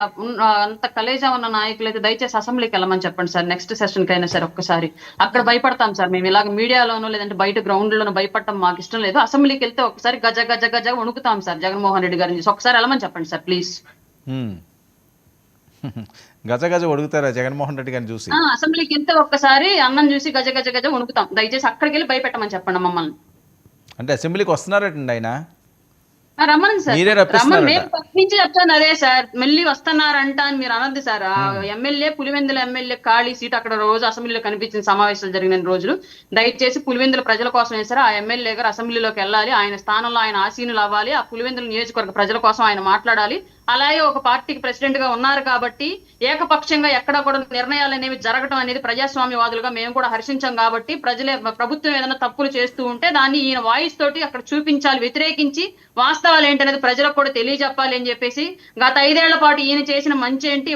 అంత కలేజా ఉన్న నాయకులైతే దయచేసి అసెంబ్లీకి వెళ్ళమని చెప్పండి సార్. నెక్స్ట్ సెషన్ కైనా సరే ఒక్కసారి. అక్కడ భయపడతాం సార్ మేము. ఇలాగ మీడియాలోనో లేదంటే బయట గ్రౌండ్‌లోనో భయపడటం మాకు ఇష్టం లేదు. అసెంబ్లీకి వెళ్తే ఒక్కసారి గజ గజ గజ వణుకుతాం సార్ జగన్మోహన్ రెడ్డి గారిని చూసి. ఒకసారి వెళ్ళమని చెప్పండి సార్ ప్లీజ్. గజ గజ వణుకుతారా జగన్మోహన్ రెడ్డి గారిని చూసి? అసెంబ్లీకి వెళ్తే ఒక్కసారి అన్నం చూసి గజ గజ గజ వణుకుతాం. దయచేసి అక్కడికి వెళ్ళి భయపెట్టమని చెప్పండి మమ్మల్ని. అంటే అసెంబ్లీకి వస్తున్నారటండి ఆయన? రమ్మని సార్. మీరే రమ్మని రప్పిస్తున్నారట. మేము ఫస్ట్ నుంచి చెప్తాను అదే సార్. మళ్ళీ వస్తున్నారంట అని మీరు అనద్దు సార్. ఎమ్మెల్యే పులివెందుల ఎమ్మెల్యే ఖాళీ సీట్ అక్కడ రోజు అసెంబ్లీలో కనిపించిన సమావేశాలు జరిగిన రోజులు. దయచేసి పులివెందుల ప్రజల కోసం వేసారు. ఆ ఎమ్మెల్యే గారు అసెంబ్లీలోకి వెళ్ళాలి. ఆయన స్థానంలో ఆయన ఆసీనులు అవ్వాలి. ఆ పులివెందుల నియోజకవర్గ ప్రజల కోసం ఆయన మాట్లాడాలి. అలాగే ఒక పార్టీకి ప్రెసిడెంట్ గా ఉన్నారు కాబట్టి ఏకపక్షంగా ఎక్కడ కూడా నిర్ణయాలు అనేవి జరగడం అనేది ప్రజాస్వామ్యవాదులుగా మేము కూడా హర్షించాం కాబట్టి ప్రభుత్వం ఏదైనా తప్పులు చేస్తూ ఉంటే దాన్ని ఈయన వాయిస్ తోటి అక్కడ చూపించాలి, వ్యతిరేకించి వాస్తవాలు ఏంటనేది ప్రజలకు కూడా తెలియజెప్పాలి అని చెప్పేసి గత 5 ఏళ్ల పాటు ఈయన చేసిన మంచి ఏంటి,